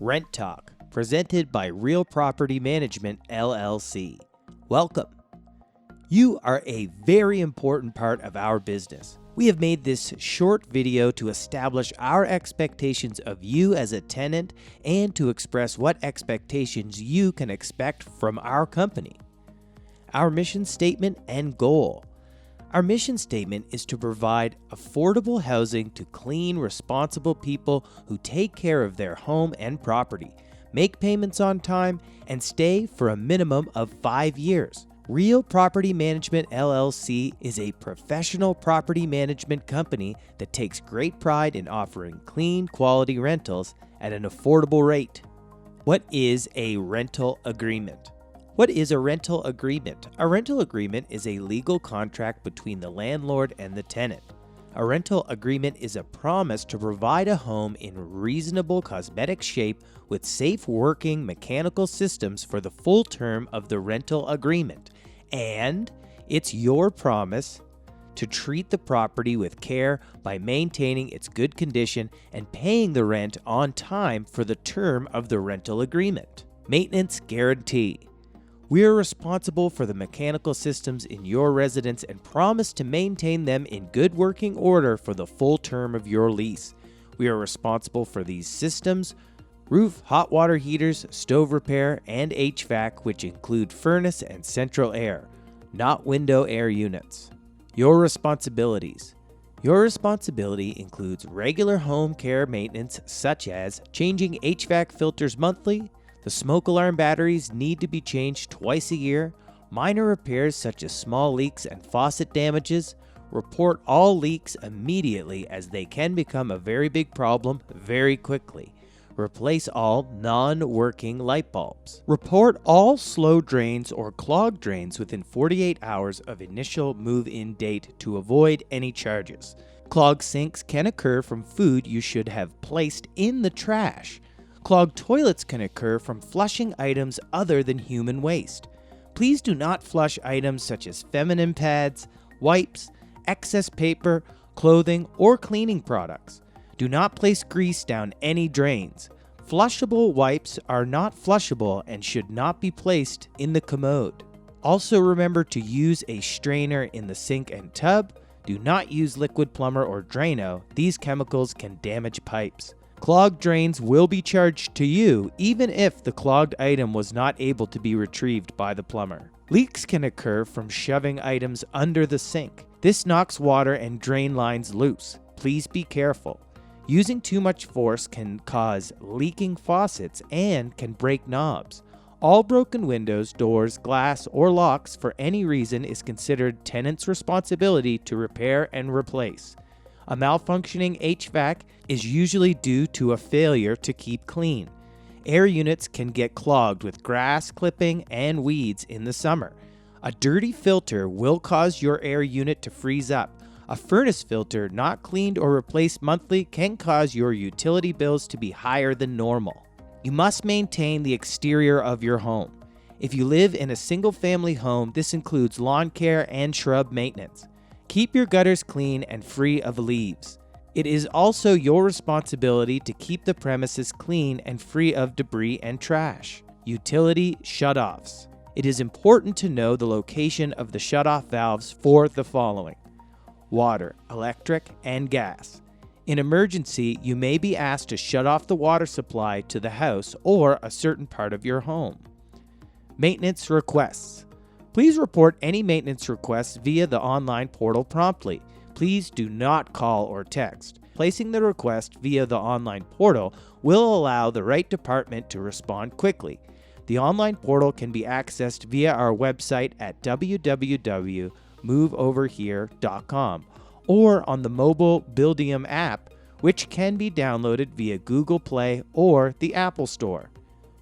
Rent Talk, presented by Real Property Management, LLC. Welcome. You are a very important part of our business. We have made this short video to establish our expectations of you as a tenant and to express what expectations you can expect from our company. Our mission statement and goal. Our mission statement is to provide affordable housing to clean, responsible people who take care of their home and property, make payments on time, and stay for a minimum of 5 years. Real Property Management LLC is a professional property management company that takes great pride in offering clean, quality rentals at an affordable rate. What is a rental agreement? What is a rental agreement? A rental agreement is a legal contract between the landlord and the tenant. A rental agreement is a promise to provide a home in reasonable cosmetic shape with safe working mechanical systems for the full term of the rental agreement. And it's your promise to treat the property with care by maintaining its good condition and paying the rent on time for the term of the rental agreement. Maintenance guarantee. We are responsible for the mechanical systems in your residence and promise to maintain them in good working order for the full term of your lease. We are responsible for these systems: roof, hot water heaters, stove repair, and HVAC, which include furnace and central air, not window air units. Your responsibilities. Your responsibility includes regular home care maintenance such as changing HVAC filters monthly. The smoke alarm batteries need to be changed twice a year. Minor repairs such as small leaks and faucet damages. Report all leaks immediately as they can become a very big problem very quickly. Replace all non-working light bulbs. Report all slow drains or clogged drains within 48 hours of initial move-in date to avoid any charges. Clogged sinks can occur from food you should have placed in the trash. Clogged toilets can occur from flushing items other than human waste. Please do not flush items such as feminine pads, wipes, excess paper, clothing, or cleaning products. Do not place grease down any drains. Flushable wipes are not flushable and should not be placed in the commode. Also remember to use a strainer in the sink and tub. Do not use liquid plumber or Drano. These chemicals can damage pipes. Clogged drains will be charged to you even if the clogged item was not able to be retrieved by the plumber. Leaks can occur from shoving items under the sink. This knocks water and drain lines loose. Please be careful. Using too much force can cause leaking faucets and can break knobs. All broken windows, doors, glass, or locks for any reason is considered tenant's responsibility to repair and replace. A malfunctioning HVAC is usually due to a failure to keep clean. Air units can get clogged with grass clipping and weeds in the summer. A dirty filter will cause your air unit to freeze up. A furnace filter not cleaned or replaced monthly can cause your utility bills to be higher than normal. You must maintain the exterior of your home. If you live in a single-family home, this includes lawn care and shrub maintenance. Keep your gutters clean and free of leaves. It is also your responsibility to keep the premises clean and free of debris and trash. Utility shutoffs. It is important to know the location of the shutoff valves for the following: water, electric, and gas. In emergency, you may be asked to shut off the water supply to the house or a certain part of your home. Maintenance requests. Please report any maintenance requests via the online portal promptly. Please do not call or text. Placing the request via the online portal will allow the right department to respond quickly. The online portal can be accessed via our website at www.moveoverhere.com or on the mobile Buildium app, which can be downloaded via Google Play or the Apple Store.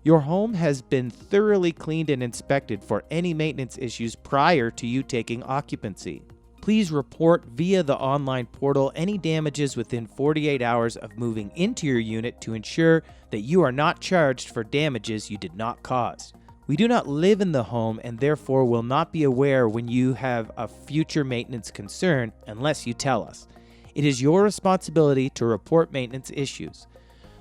Your home has been thoroughly cleaned and inspected for any maintenance issues prior to you taking occupancy. Please report via the online portal any damages within 48 hours of moving into your unit to ensure that you are not charged for damages you did not cause. We do not live in the home and therefore will not be aware when you have a future maintenance concern unless you tell us. It is your responsibility to report maintenance issues.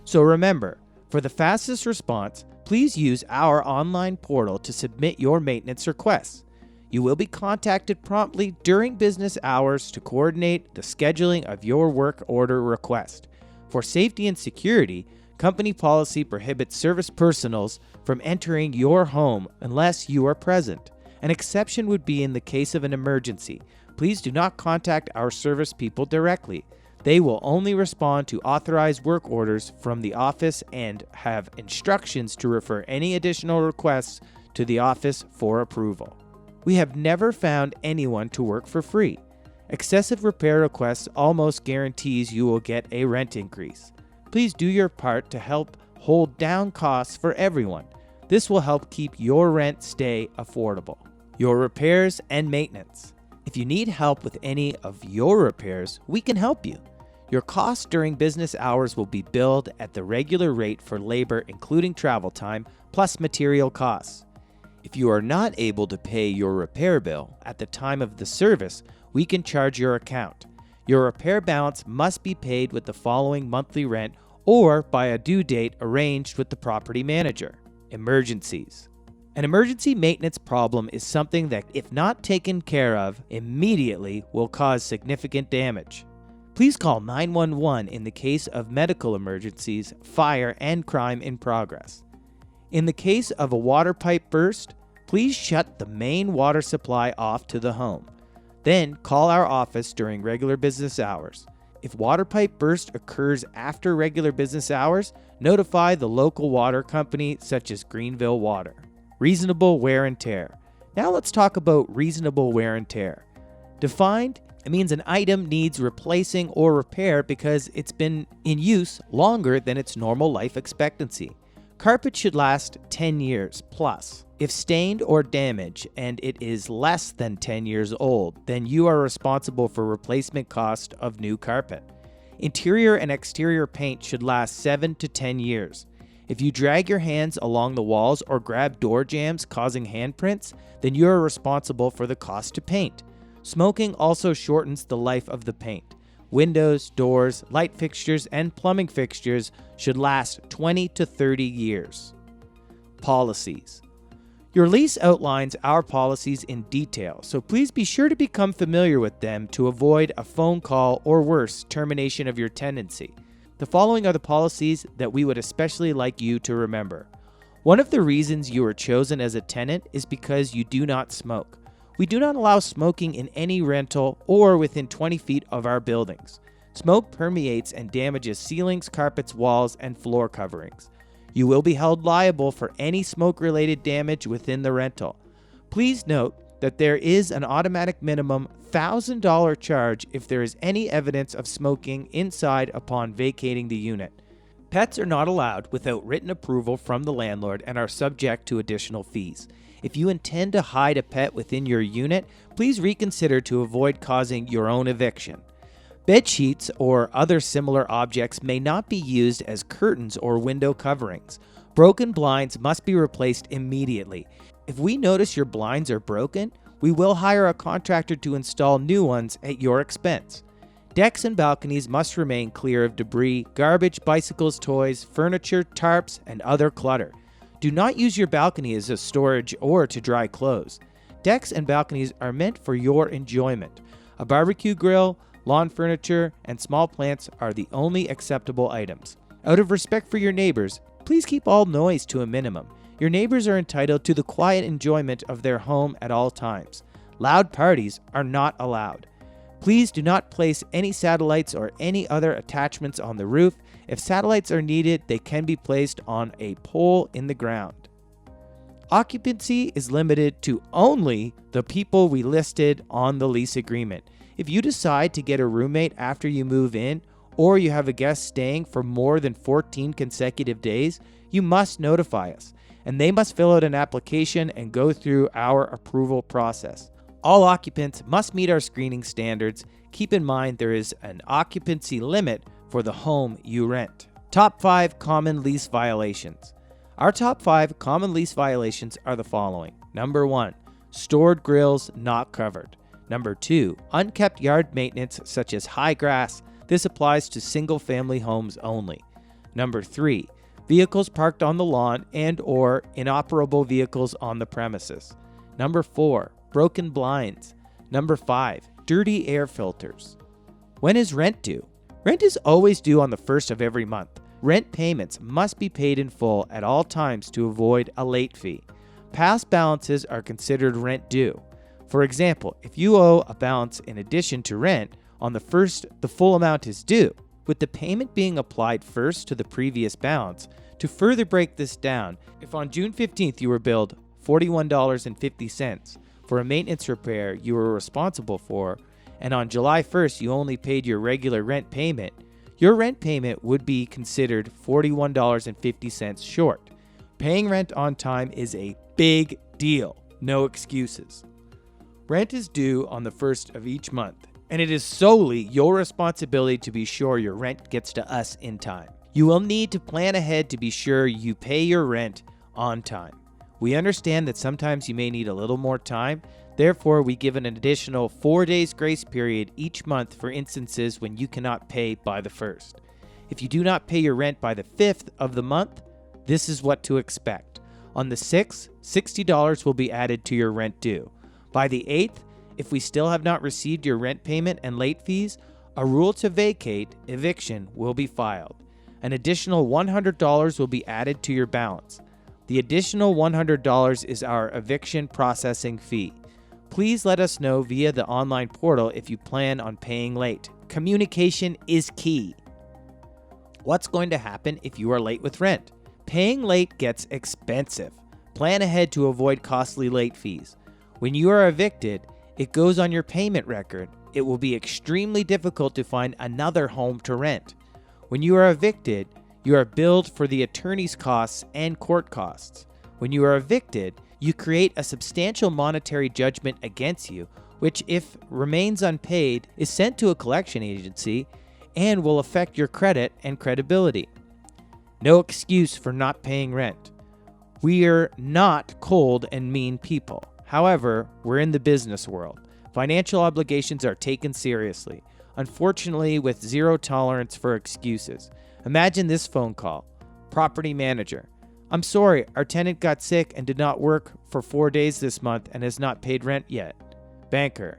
So remember, For the fastest response, please use our online portal to submit your maintenance requests. You will be contacted promptly during business hours to coordinate the scheduling of your work order request. For safety and security, company policy prohibits service personnel from entering your home unless you are present. An exception would be in the case of an emergency. Please do not contact our service people directly. They will only respond to authorized work orders from the office and have instructions to refer any additional requests to the office for approval. We have never found anyone to work for free. Excessive repair requests almost guarantees you will get a rent increase. Please do your part to help hold down costs for everyone. This will help keep your rent stay affordable. Your repairs and maintenance. If you need help with any of your repairs, we can help you. Your costs during business hours will be billed at the regular rate for labor, including travel time, plus material costs. If you are not able to pay your repair bill at the time of the service, we can charge your account. Your repair balance must be paid with the following monthly rent or by a due date arranged with the property manager. Emergencies. An emergency maintenance problem is something that, if not taken care of immediately, will cause significant damage. Please call 911 in the case of medical emergencies, fire, and crime in progress. In the case of a water pipe burst, please shut the main water supply off to the home. Then call our office during regular business hours. If water pipe burst occurs after regular business hours, notify the local water company such as Greenville Water. Reasonable wear and tear. Now let's talk about reasonable wear and tear. Defined, it means an item needs replacing or repair because it's been in use longer than its normal life expectancy. Carpet should last 10 years plus. If stained or damaged and it is less than 10 years old, then you are responsible for replacement cost of new carpet. Interior and exterior paint should last 7 to 10 years. If you drag your hands along the walls or grab door jambs causing handprints, then you are responsible for the cost to paint. Smoking also shortens the life of the paint. Windows, doors, light fixtures, and plumbing fixtures should last 20 to 30 years. Policies. Your lease outlines our policies in detail, so please be sure to become familiar with them to avoid a phone call or worse, termination of your tenancy. The following are the policies that we would especially like you to remember. One of the reasons you are chosen as a tenant is because you do not smoke. We do not allow smoking in any rental or within 20 feet of our buildings. Smoke permeates and damages ceilings, carpets, walls, and floor coverings. You will be held liable for any smoke-related damage within the rental. Please note that there is an automatic minimum $1,000 charge if there is any evidence of smoking inside upon vacating the unit. Pets are not allowed without written approval from the landlord and are subject to additional fees. If you intend to hide a pet within your unit, please reconsider to avoid causing your own eviction. Bed sheets or other similar objects may not be used as curtains or window coverings. Broken blinds must be replaced immediately. If we notice your blinds are broken, we will hire a contractor to install new ones at your expense. Decks and balconies must remain clear of debris, garbage, bicycles, toys, furniture, tarps, and other clutter. Do not use your balcony as a storage or to dry clothes. Decks and balconies are meant for your enjoyment. A barbecue grill, lawn furniture, and small plants are the only acceptable items. Out of respect for your neighbors, please keep all noise to a minimum. Your neighbors are entitled to the quiet enjoyment of their home at all times. Loud parties are not allowed. Please do not place any satellites or any other attachments on the roof. If satellites are needed, they can be placed on a pole in the ground. Occupancy is limited to only the people we listed on the lease agreement. If you decide to get a roommate after you move in, or you have a guest staying for more than 14 consecutive days, you must notify us, and they must fill out an application and go through our approval process. All occupants must meet our screening standards. Keep in mind there is an occupancy limit for the home you rent. Top 5 common lease violations. Our top 5 common lease violations are the following. Number 1, stored grills not covered. Number 2, unkept yard maintenance such as high grass. This applies to single-family homes only. Number 3, vehicles parked on the lawn and or inoperable vehicles on the premises. Number 4, broken blinds. Number 5, dirty air filters. When is rent due? Rent is always due on the first of every month. Rent payments must be paid in full at all times to avoid a late fee. Past balances are considered rent due. For example, if you owe a balance in addition to rent, on the first, the full amount is due, with the payment being applied first to the previous balance. To further break this down, if on June 15th you were billed $41.50 for a maintenance repair you were responsible for, and on July 1st you only paid your regular rent payment, your rent payment would be considered $41.50 short. Paying rent on time is a big deal. No excuses. Rent is due on the first of each month, and it is solely your responsibility to be sure your rent gets to us in time. You will need to plan ahead to be sure you pay your rent on time. We understand that sometimes you may need a little more time, therefore we give an additional 4 days grace period each month for instances when you cannot pay by the 1st. If you do not pay your rent by the 5th of the month, this is what to expect. On the 6th, $60 will be added to your rent due. By the 8th, if we still have not received your rent payment and late fees, a rule to vacate eviction will be filed. An additional $100 will be added to your balance. The additional $100 is our eviction processing fee. Please let us know via the online portal if you plan on paying late. Communication is key. What's going to happen if you are late with rent? Paying late gets expensive. Plan ahead to avoid costly late fees. When you are evicted, it goes on your payment record. It will be extremely difficult to find another home to rent. When you are evicted, you are billed for the attorney's costs and court costs. When you are evicted, you create a substantial monetary judgment against you, which, if remains unpaid, is sent to a collection agency and will affect your credit and credibility. No excuse for not paying rent. We're not cold and mean people. However, we're in the business world. Financial obligations are taken seriously, unfortunately with zero tolerance for excuses. Imagine this phone call. Property manager: I'm sorry, our tenant got sick and did not work for 4 days this month and has not paid rent yet. Banker: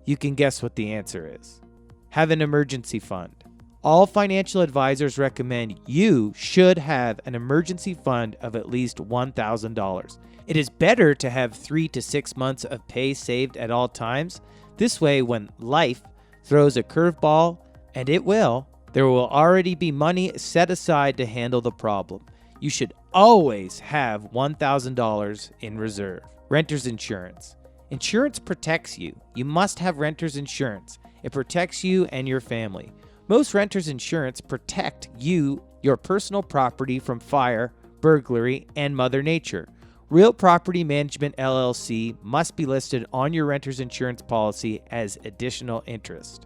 you can guess what the answer is. Have an emergency fund. All financial advisors recommend you should have an emergency fund of at least $1,000. It is better to have 3 to 6 months of pay saved at all times. This way, when life throws a curveball, and it will, there will already be money set aside to handle the problem. You should always have $1,000 in reserve. Renter's insurance. Insurance protects you. You must have renter's insurance. It protects you and your family. Most renter's insurance protect you, your personal property from fire, burglary, and Mother Nature. Real Property Management LLC must be listed on your renter's insurance policy as additional interest.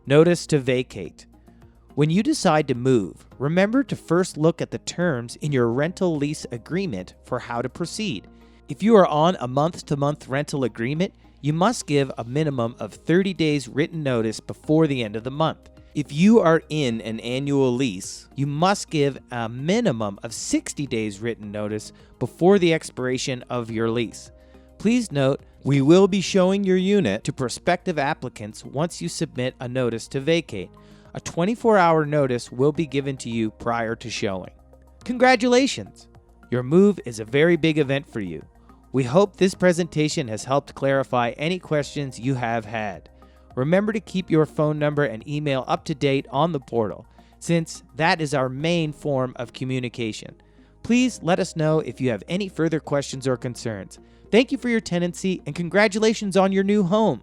Notice to vacate. When you decide to move, remember to first look at the terms in your rental lease agreement for how to proceed. If you are on a month-to-month rental agreement, you must give a minimum of 30 days written notice before the end of the month. If you are in an annual lease, you must give a minimum of 60 days written notice before the expiration of your lease. Please note, we will be showing your unit to prospective applicants once you submit a notice to vacate. A 24-hour notice will be given to you prior to showing. Congratulations! Your move is a very big event for you. We hope this presentation has helped clarify any questions you have had. Remember to keep your phone number and email up to date on the portal, since that is our main form of communication. Please let us know if you have any further questions or concerns. Thank you for your tenancy and congratulations on your new home.